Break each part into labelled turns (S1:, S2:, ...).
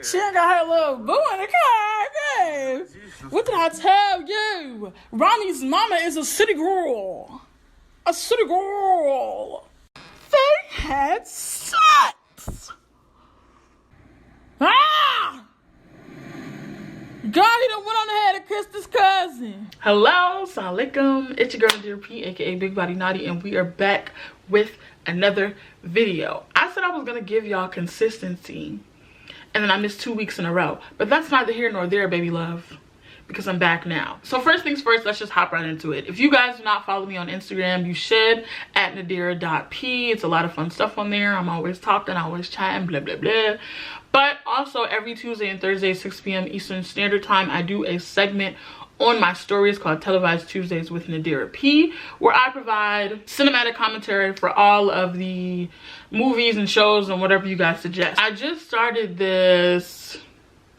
S1: She ain't got her little boo in the car, babe. What did I tell you? Ramy's mama is a city girl. A city girl. They had sex. Ah! God, he done went on ahead and kissed his cousin. Hello, assalamu alaikum. It's your girl Yerrrrrrrrrr, aka Big Body Naughty, and we are back with another video. I said I was gonna give y'all consistency, and then I missed 2 weeks in a row. But that's neither here nor there, baby love, because I'm back now. So first things first, let's just hop right into it. If you guys do not follow me on Instagram, you should, at Nadira.p. It's a lot of fun stuff on there. I'm always talking, always chatting, blah, blah, blah. But also every Tuesday and Thursday, 6 p.m. Eastern Standard Time, I do a segment on my stories called Televised Tuesdays with Nadira P, where I provide cinematic commentary for all of the movies and shows and whatever you guys suggest. I just started this,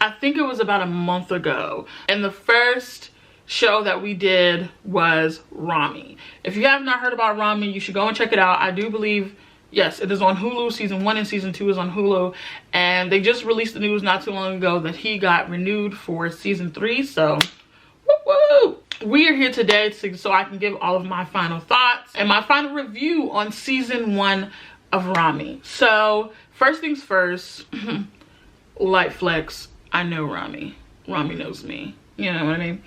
S1: I think it was about a month ago, and the first show that we did was Ramy. If you have not heard about Ramy, you should go and check it out. I do believe, yes, it is on Hulu. Season 1 and season 2 is on Hulu, and they just released the news not too long ago that he got renewed for season 3. So woo-woo! We are here today so I can give all of my final thoughts and my final review on season 1 of Ramy. So first things first, light flex, I know Ramy. Ramy knows me. You know what I mean?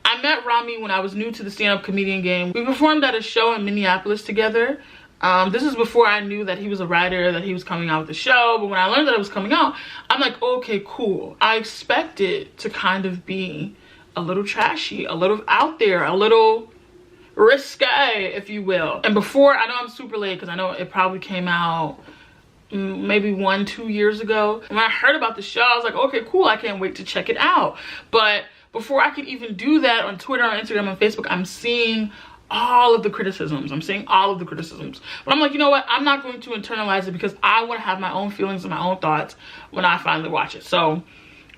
S1: I met Ramy when I was new to the stand-up comedian game. We performed at a show in Minneapolis together. This is before I knew that he was a writer, that he was coming out with the show. But when I learned that it was coming out, I'm like, okay, cool. I expect it to kind of be a little trashy, a little out there, a little risque, if you will. And before, I know I'm super late because I know it probably came out maybe 1-2 years ago. And when I heard about the show, I was like, okay, cool, I can't wait to check it out. But before I could even do that on Twitter, on Instagram, and Facebook, I'm seeing all of the criticisms. But I'm like, you know what? I'm not going to internalize it because I want to have my own feelings and my own thoughts when I finally watch it. So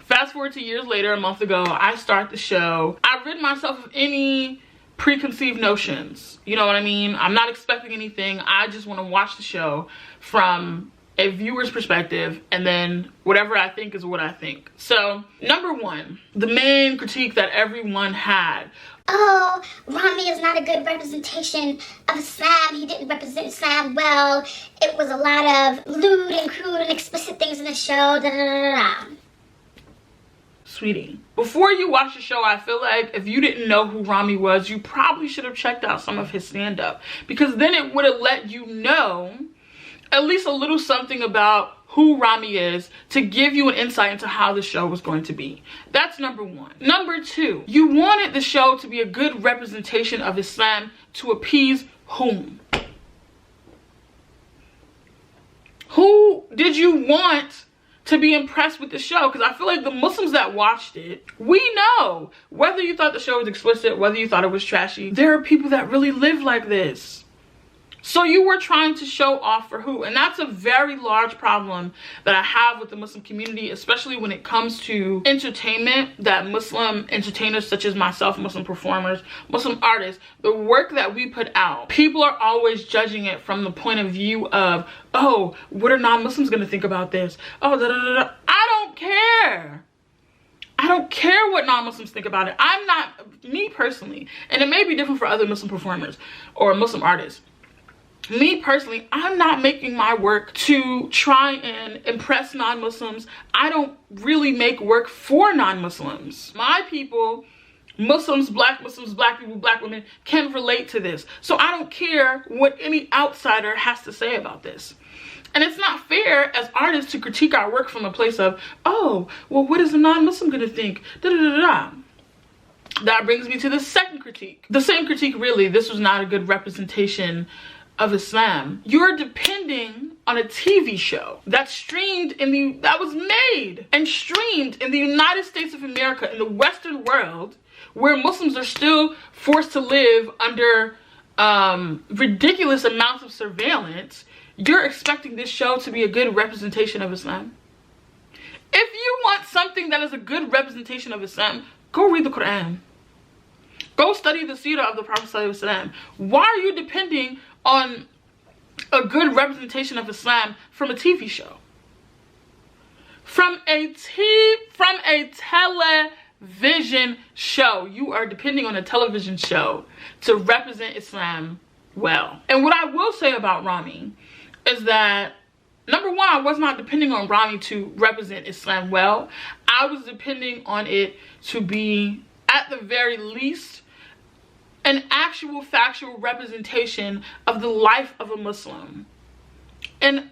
S1: fast forward to years later, a month ago, I start the show. I rid myself of any preconceived notions. You know what I mean? I'm not expecting anything. I just want to watch the show from a viewer's perspective, and then whatever I think is what I think. So number one, the main critique that everyone had:
S2: oh, Ramy is not a good representation of Islam. He didn't represent Islam well. It was a lot of lewd and crude and explicit things in the show. Da, da, da, da.
S1: Sweetie, before you watch the show, I feel like if you didn't know who Ramy was, you probably should have checked out some of his stand-up, because then it would have let you know at least a little something about who Ramy is, to give you an insight into how the show was going to be. That's number one. Number two, you wanted the show to be a good representation of Islam to appease whom? Who did you want to be impressed with the show? Because I feel like the Muslims that watched it, we know, whether you thought the show was explicit, whether you thought it was trashy, there are people that really live like this. So you were trying to show off for who? And that's a very large problem that I have with the Muslim community, especially when it comes to entertainment, that Muslim entertainers such as myself, Muslim performers, Muslim artists, the work that we put out, people are always judging it from the point of view of, oh, what are non-Muslims going to think about this? Oh, da, da, da, da. I don't care. I don't care what non-Muslims think about it. I'm not, me personally, and it may be different for other Muslim performers or Muslim artists. Me personally, I'm not making my work to try and impress non-Muslims. I don't really make work for non-Muslims. My people, Muslims, black people, black women, can relate to this. So I don't care what any outsider has to say about this. And it's not fair as artists to critique our work from a place of, oh, well, what is a non-Muslim gonna think? Da da da da. That brings me to the second critique. The same critique, really. This was not a good representation of Islam. You're depending on a TV show that's streamed that was made and streamed in the United States of America, in the Western world, where Muslims are still forced to live under ridiculous amounts of surveillance. You're expecting this show to be a good representation of Islam? If you want something that is a good representation of Islam, go read the Quran. Go study the seerah of the Prophet ﷺ. Why are you depending on a good representation of Islam from a TV show? from a television show. You are depending on a television show to represent Islam well. And what I will say about Ramy is that, number one, I was not depending on Ramy to represent Islam well. I was depending on it to be, at the very least, an actual factual representation of the life of a Muslim. And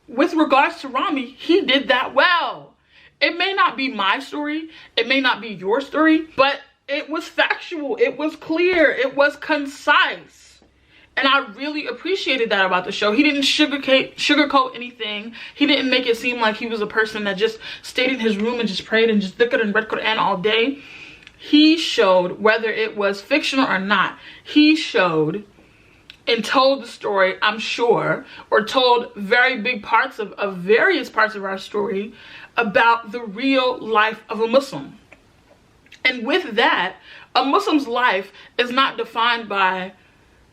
S1: with regards to Ramy, he did that well. It may not be my story, it may not be your story, but it was factual, it was clear, it was concise. And I really appreciated that about the show. He didn't sugarcoat anything. He didn't make it seem like he was a person that just stayed in his room and just prayed and just dhikr and read Quran all day. He showed, whether it was fictional or not, he showed and told the story, I'm sure, or told very big parts of various parts of our story about the real life of a Muslim. And with that, a Muslim's life is not defined by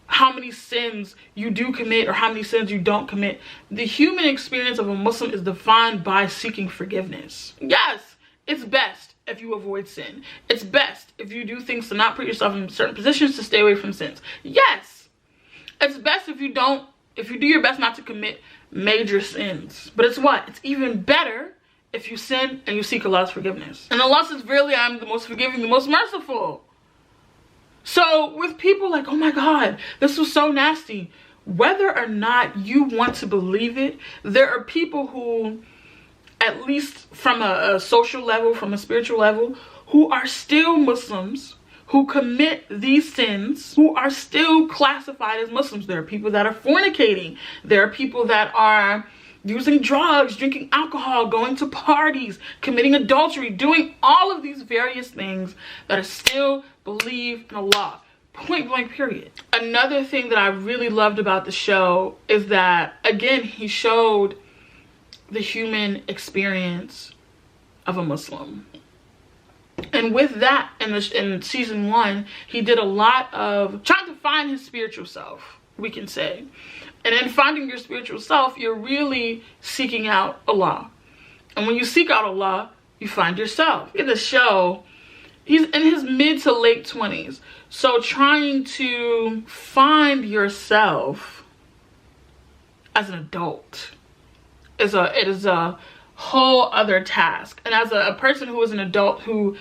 S1: how many sins you do commit or how many sins you don't commit. The human experience of a Muslim is defined by seeking forgiveness. Yes, it's best if you avoid sin. It's best if you do things to not put yourself in certain positions, to stay away from sins. Yes, it's best if you do your best not to commit major sins. But it's what? It's even better if you sin and you seek Allah's forgiveness. And Allah says, verily I am the most forgiving, the most merciful. So with people like, oh my God, this was so nasty, whether or not you want to believe it, there are people who, at least from a social level, from a spiritual level, who are still Muslims, who commit these sins, who are still classified as Muslims. There are people that are fornicating. There are people that are using drugs, drinking alcohol, going to parties, committing adultery, doing all of these various things that are still believe in Allah. Point blank, period. Another thing that I really loved about the show is that, again, he showed the human experience of a Muslim. And with that, in season 1, he did a lot of trying to find his spiritual self, we can say. And in finding your spiritual self, you're really seeking out Allah. And when you seek out Allah, you find yourself. In the show, he's in his mid to late 20s. So trying to find yourself as an adult is a whole other task. And as a person who is an adult who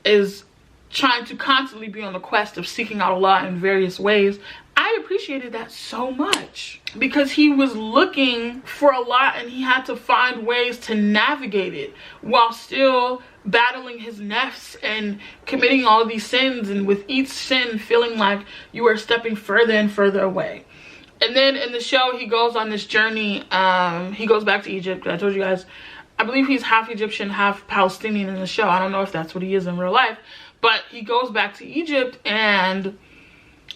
S1: is trying to constantly be on the quest of seeking out Allah in various ways, I appreciated that so much, because he was looking for Allah and he had to find ways to navigate it while still battling his nafs and committing all these sins, and with each sin feeling like you are stepping further and further away. And then in the show, he goes on this journey. He goes back to Egypt. I told you guys, I believe he's half Egyptian, half Palestinian in the show. I don't know if that's what he is in real life, but he goes back to Egypt and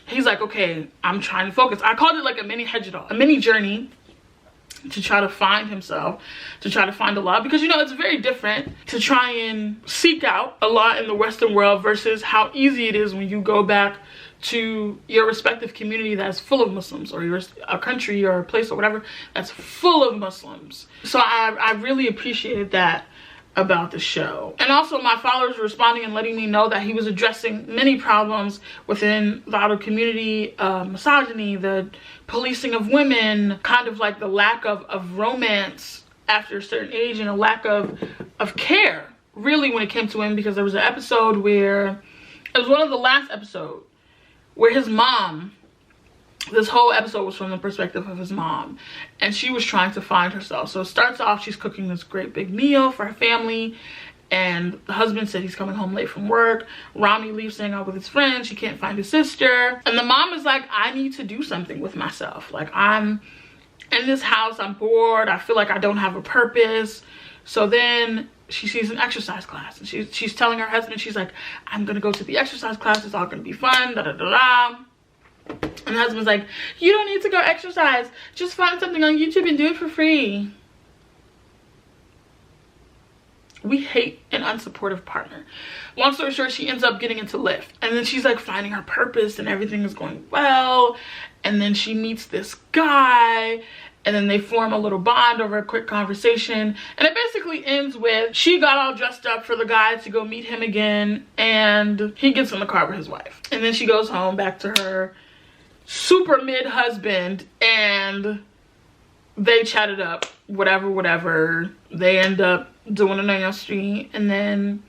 S1: he's like, okay, I'm trying to focus. I called it like a mini hijrah, a mini journey to try to find himself, to try to find Allah, because, you know, it's very different to try and seek out Allah in the Western world versus how easy it is when you go back to your respective community that's full of Muslims, or a country or a place or whatever that's full of Muslims. So I really appreciated that about the show. And also my followers were responding and letting me know that he was addressing many problems within the outer community, misogyny, the policing of women, kind of like the lack of romance after a certain age, and a lack of care really when it came to him. Because there was an episode where, it was one of the last episodes, where his mom, this whole episode was from the perspective of his mom, and she was trying to find herself. So it starts off, she's cooking this great big meal for her family, and the husband said he's coming home late from work. Ramy leaves to hang out with his friends. She can't find his sister, and the mom is like, I need to do something with myself. Like, I'm in this house, I'm bored, I feel like I don't have a purpose. So then she sees an exercise class, and she's telling her husband, she's like, I'm gonna go to the exercise class, it's all gonna be fun, da da da da. And the husband's like, you don't need to go exercise, just find something on YouTube and do it for free. We hate an unsupportive partner. Long story short, she ends up getting into Lyft, and then she's like finding her purpose and everything is going well, and then she meets this guy, and then they form a little bond over a quick conversation, and it basically ends with she got all dressed up for the guy to go meet him again, and he gets in the car with his wife, and then she goes home back to her super mid husband, and they chatted up, whatever. They end up doing it on your street, and then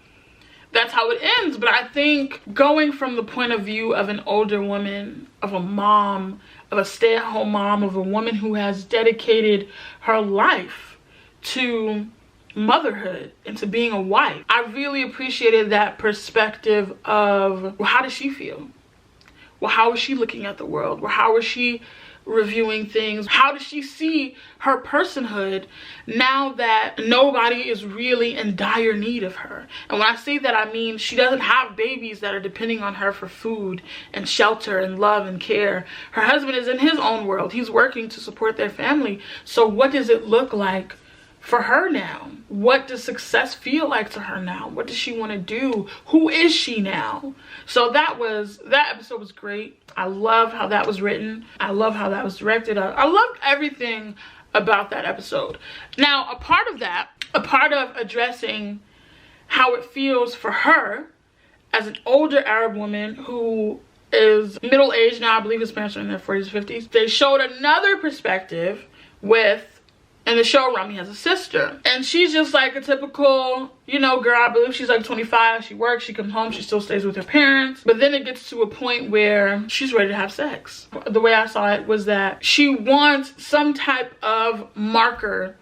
S1: that's how it ends. But I think going from the point of view of an older woman, of a mom, of a stay-at-home mom, of a woman who has dedicated her life to motherhood and to being a wife, I really appreciated that perspective of, well, how does she feel? Well, how is she looking at the world? Well, how is she reviewing things? How does she see her personhood now that nobody is really in dire need of her? And when I say that, I mean she doesn't have babies that are depending on her for food and shelter and love and care. Her husband is in his own world. He's working to support their family. So what does it look like for her now? What does success feel like to her now? What does she want to do? Who is she now? So that episode was great. I love how that was written. I love how that was directed. I loved everything about that episode. Now, a part of addressing how it feels for her as an older Arab woman who is middle-aged now, I believe his parents are in their 40s, 50s. They showed another perspective with, in the show, Ramy has a sister, and she's just like a typical, you know, girl. I believe she's like 25. She works, she comes home, she still stays with her parents, but then it gets to a point where she's ready to have sex. The way I saw it was that she wants some type of marker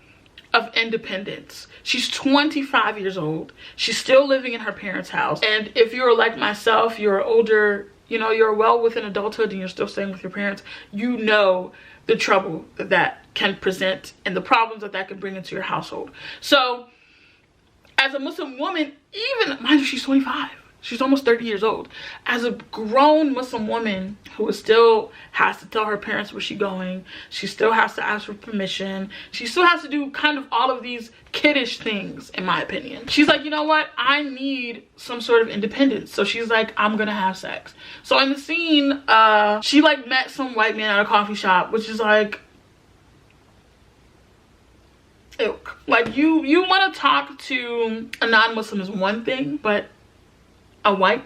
S1: of independence. She's 25 years old. She's still living in her parents' house, and if you're like myself, you're older, you know, you're well within adulthood and you're still staying with your parents, you know the trouble that can present and the problems that can bring into your household. So as a Muslim woman, even, mind you, she's 25, she's almost 30 years old, as a grown Muslim woman who still has to tell her parents where she's going, she still has to ask for permission, she still has to do kind of all of these kiddish things, in my opinion. She's like, you know what, I need some sort of independence. So she's like, I'm gonna have sex. So in the scene, she like met some white man at a coffee shop, which is like, ew. Like, you want to talk to a non-Muslim is one thing, but a white,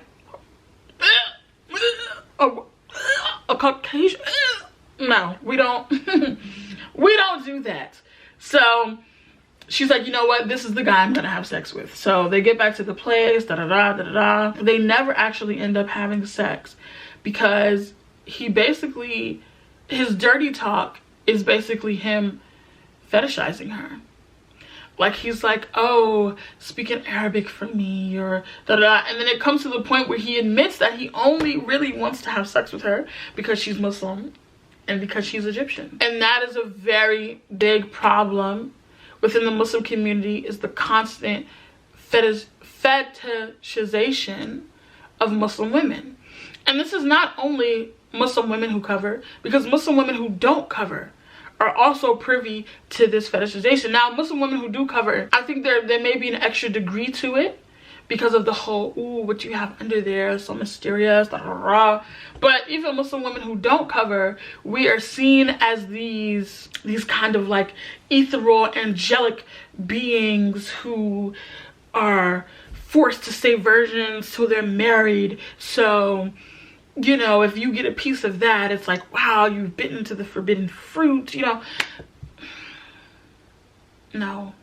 S1: a Caucasian, no, we don't we don't do that. So she's like, you know what, this is the guy I'm gonna have sex with. So they get back to the place, they never actually end up having sex, because he basically, his dirty talk is basically him fetishizing her. Like, he's like, oh, speaking Arabic for me, or and then it comes to the point where he admits that he only really wants to have sex with her because she's Muslim and because she's Egyptian. And that is a very big problem within the Muslim community, is the constant fetishization of Muslim women. And this is not only Muslim women who cover, because Muslim women who don't cover are also privy to this fetishization. Now, Muslim women who do cover, I think there may be an extra degree to it because of the whole, ooh, what you have under there, so mysterious, but even Muslim women who don't cover, we are seen as these kind of like ethereal, angelic beings who are forced to stay virgins till they're married. So, you know, if you get a piece of that, it's like, wow, you've bitten into the forbidden fruit, you know. No.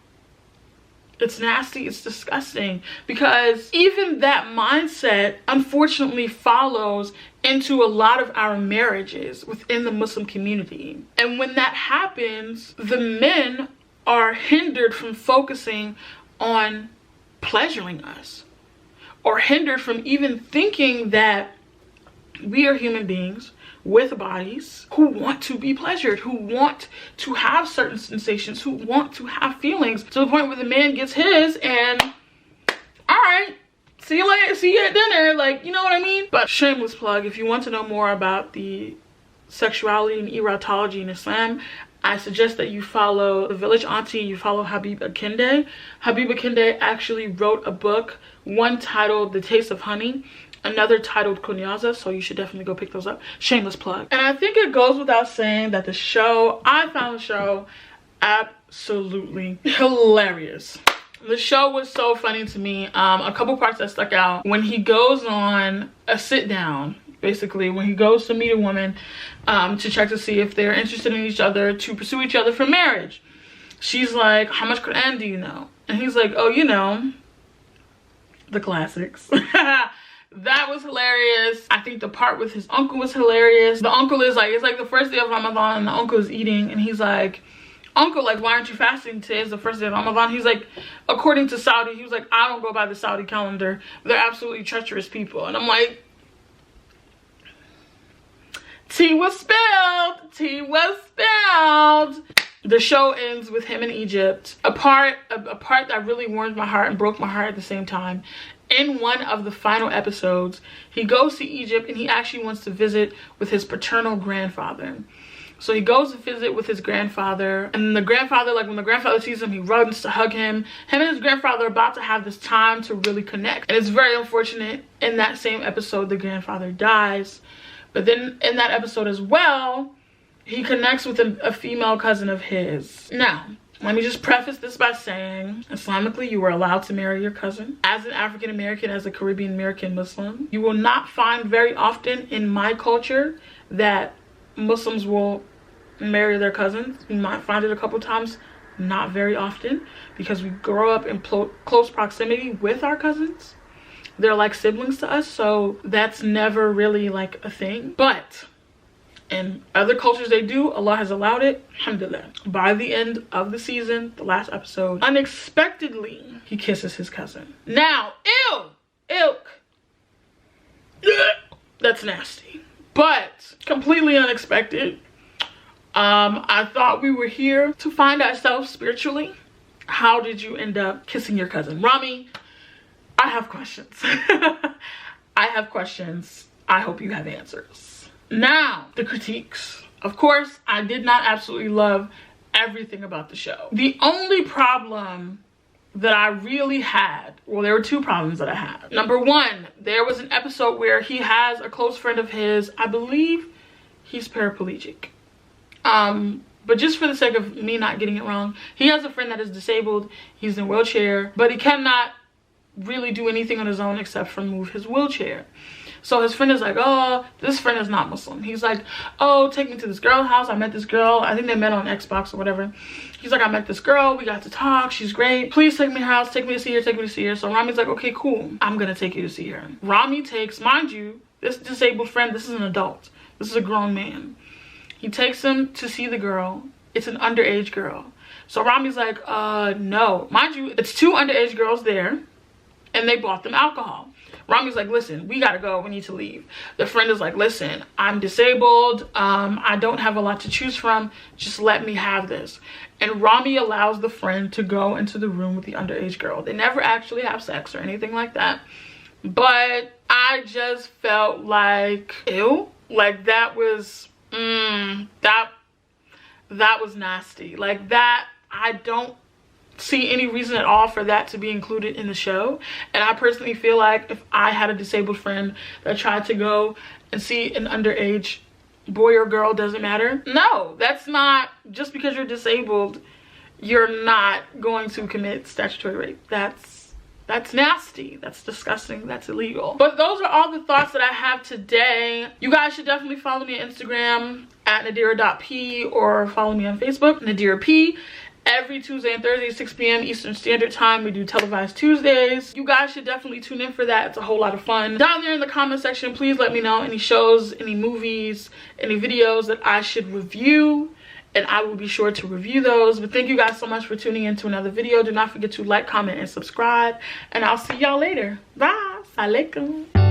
S1: It's nasty, it's disgusting, because even that mindset, unfortunately, follows into a lot of our marriages within the Muslim community. And when that happens, the men are hindered from focusing on pleasuring us, or hindered from even thinking that we are human beings with bodies who want to be pleasured, who want to have certain sensations, who want to have feelings, to the point where the man gets his and, all right, see you later, see you at dinner, like, you know what I mean? But shameless plug, if you want to know more about the sexuality and erotology in Islam, I suggest that you follow the village auntie, you follow Habiba Kende. Habiba Kende actually wrote a book, one titled The Taste of Honey, another titled Kunyaza, so you should definitely go pick those up. Shameless plug. And I think it goes without saying that I found the show absolutely hilarious. The show was so funny to me. A couple parts that stuck out when he goes on a sit down, basically when he goes to meet a woman to check to see if they're interested in each other, to pursue each other for marriage. She's like, how much Quran do you know? And he's like, oh, you know, the classics. That was hilarious. I think the part with his uncle was hilarious. The uncle is like, it's like the first day of Ramadan and the uncle is eating and he's like, uncle, like, why aren't you fasting? Today is the first day of Ramadan. He's like, according to Saudi, he was like, I don't go by the Saudi calendar. They're absolutely treacherous people. And I'm like, tea was spilled. Tea was spilled. The show ends with him in Egypt. A part that really warmed my heart and broke my heart at the same time. In one of the final episodes, he goes to Egypt and he actually wants to visit with his paternal grandfather. So he goes to visit with his grandfather, and the grandfather, like when the grandfather sees him, he runs to hug him. Him and his grandfather are about to have this time to really connect. And it's very unfortunate, in that same episode, the grandfather dies. But then in that episode as well, he connects with a female cousin of his. Now, let me just preface this by saying, Islamically, you are allowed to marry your cousin. As an African American, as a Caribbean American Muslim, you will not find very often in my culture that Muslims will marry their cousins. You might find it a couple times, not very often, because we grow up in close proximity with our cousins. They're like siblings to us, so that's never really like a thing. But in other cultures they do. Allah has allowed it, alhamdulillah. By the end of the season, the last episode, unexpectedly he kisses his cousin. Now, that's nasty, but completely unexpected. I thought we were here to find ourselves spiritually. How did you end up kissing your cousin? Ramy, I have questions. I have questions. I hope you have answers. Now, the critiques. Of course, I did not absolutely love everything about the show. The only problem that I really had, well, there were two problems that I had. Number one, there was an episode where he has a close friend of his. I believe he's paraplegic. But just for the sake of me not getting it wrong, he has a friend that is disabled. He's in a wheelchair, but he cannot really do anything on his own except for move his wheelchair. So his friend is like, oh, this friend is not Muslim. He's like, oh, take me to this girl's house. I met this girl. I think they met on Xbox or whatever. He's like, I met this girl. We got to talk. She's great. Please take me to her house. Take me to see her. Take me to see her. So Ramy's like, okay, cool. I'm going to take you to see her. Ramy takes, mind you, this disabled friend, this is an adult. This is a grown man. He takes him to see the girl. It's an underage girl. So Ramy's like, no. Mind you, it's two underage girls there, and they bought them alcohol. Ramy's like, listen, we gotta go. We need to leave. The friend is like, listen, I'm disabled. I don't have a lot to choose from. Just let me have this. And Ramy allows the friend to go into the room with the underage girl. They never actually have sex or anything like that. But I just felt like, ew. Like that was, that was nasty. Like that, I don't see any reason at all for that to be included in the show. And I personally feel like if I had a disabled friend that tried to go and see an underage boy or girl, doesn't matter. No, that's not, just because you're disabled, you're not going to commit statutory rape. That's nasty. That's disgusting. That's illegal. But those are all the thoughts that I have today. You guys should definitely follow me on Instagram at nadira.p or follow me on Facebook, Nadira P. Every Tuesday and Thursday, 6 p.m. Eastern Standard Time, we do televised Tuesdays. You guys should definitely tune in for that. It's a whole lot of fun. Down there in the comment section, please let me know any shows, any movies, any videos that I should review, and I will be sure to review those. But thank you guys so much for tuning in to another video. Do not forget to like, comment, and subscribe, and I'll see y'all later. Bye. Alaikum.